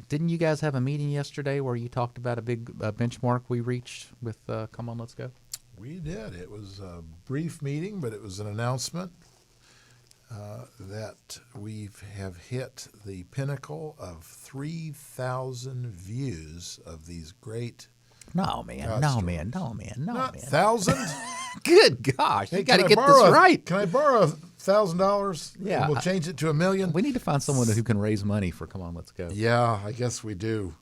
Didn't you guys have a meeting yesterday where you talked about a big benchmark we reached with Come On Let's Go? We did. It was a brief meeting, but it was an announcement that we have hit the pinnacle of 3,000 views of these great. No, man. God No, stories. man. No, man. No, Not man. 1,000. Good gosh. Hey, You got to can I get borrow this right. Can I borrow $1,000? Yeah, And we'll change it to $1 million. We need to find someone who can raise money for Come On Let's Go. Yeah, I guess we do.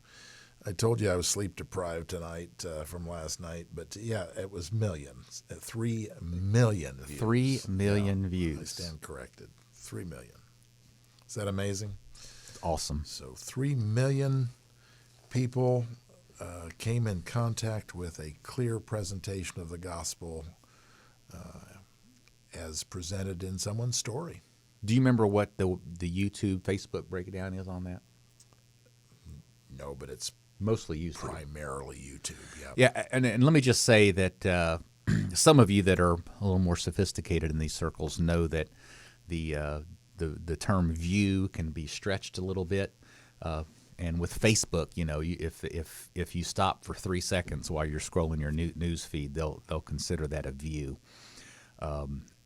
I told you I was sleep deprived tonight from last night, but yeah, it was millions. 3 million views. 3 million Yeah, I views. stand corrected. 3 million. Is that amazing? Awesome. So 3 million people came in contact with a clear presentation of the gospel as presented in someone's story. Do you remember what the YouTube, Facebook breakdown is on that? No, but it's Mostly YouTube. primarily YouTube. Yeah. Yeah, and let me just say that some of you that are a little more sophisticated in these circles know that the term view can be stretched a little bit. And with Facebook, you know, if you stop for 3 seconds while you're scrolling your news feed, they'll consider that a view.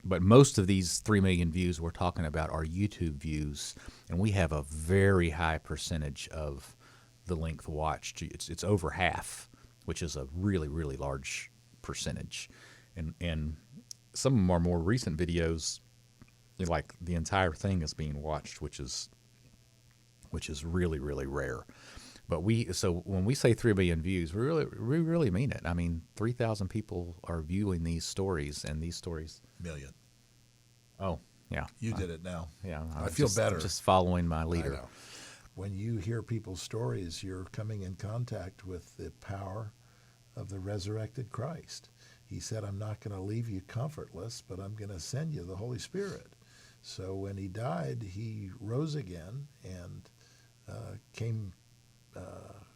But most of these 3 million views we're talking about are YouTube views, and we have a very high percentage of the length watched. It's over half, which is a really, really large percentage. And some of our more recent videos, like the entire thing is being watched, which is really, really rare. But so when we say 3 million views, we really mean it. I mean, 3,000 people are viewing these stories, and these stories. Million. Oh, yeah. You did it now. Yeah, I feel better. Just following my I leader. know. When you hear people's stories, you're coming in contact with the power of the resurrected Christ. He said, I'm not going to leave you comfortless, but I'm going to send you the Holy Spirit. So when he died, he rose again and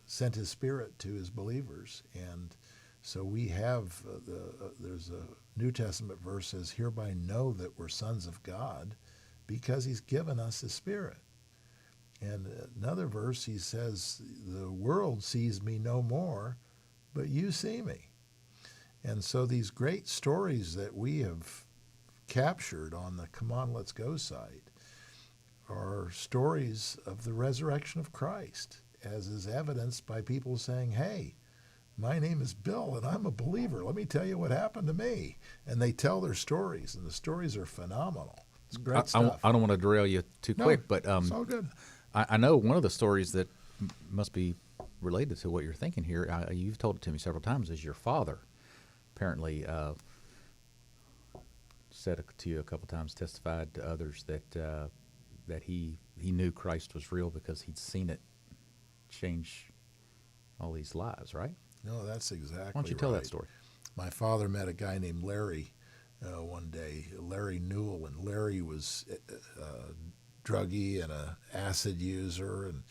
sent his Spirit to his believers. And so we have, there's a New Testament verse says, hereby know that we're sons of God because he's given us his Spirit. And another verse, he says, the world sees me no more, but you see me. And so these great stories that we have captured on the Come On, Let's Go site are stories of the resurrection of Christ, as is evidenced by people saying, hey, my name is Bill and I'm a believer. Let me tell you what happened to me. And they tell their stories, and the stories are phenomenal. It's great stuff. I don't want to derail you too quick, but it's all good. I know one of the stories that must be related to what you're thinking here, you've told it to me several times, is your father apparently said it to you a couple times, testified to others that he knew Christ was real because he'd seen it change all these lives, right? No, that's exactly right. Why don't you tell that story? My father met a guy named Larry one day, Larry Newell, and Larry was druggie and an acid user, and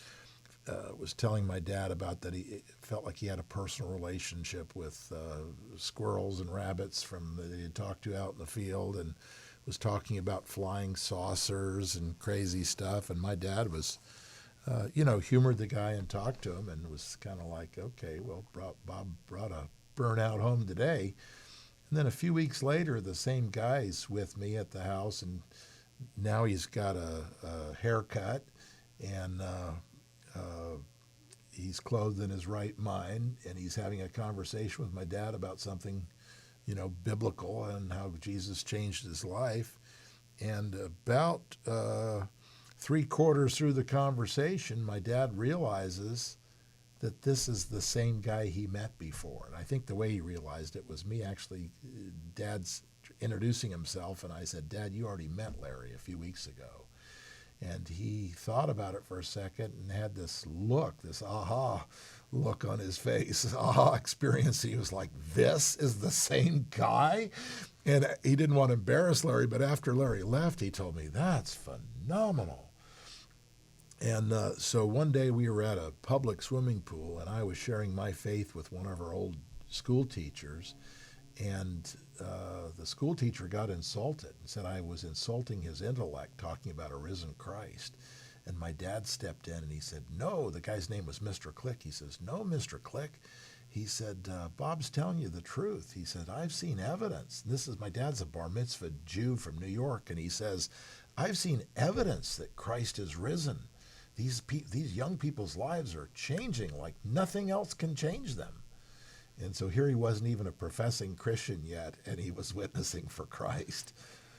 was telling my dad about that he felt like he had a personal relationship with squirrels and rabbits that he had talked to out in the field, and was talking about flying saucers and crazy stuff. And my dad was, humored the guy and talked to him, and was kind of like, okay, well, Bob brought a burnout home today. And then a few weeks later, the same guy's with me at the house, and now he's got a haircut, and he's clothed in his right mind, and he's having a conversation with my dad about something, biblical, and how Jesus changed his life. And about 3/4 through the conversation, my dad realizes that this is the same guy he met before. And I think the way he realized it was me actually, Dad's introducing himself, and I said, Dad, you already met Larry a few weeks ago. And he thought about it for a second and had this aha look on his face, aha experience. He was like, this is the same guy? And he didn't want to embarrass Larry, but after Larry left, he told me, that's phenomenal. And so one day we were at a public swimming pool, and I was sharing my faith with one of our old school teachers, and the school teacher got insulted and said I was insulting his intellect, talking about a risen Christ. And my dad stepped in and he said, no, the guy's name was Mr. Click. He says, no, Mr. Click. He said, Bob's telling you the truth. He said, I've seen evidence. This is, my dad's a bar mitzvah Jew from New York. And he says, I've seen evidence that Christ is risen. These young people's lives are changing like nothing else can change them. And so here he wasn't even a professing Christian yet, and he was witnessing for Christ.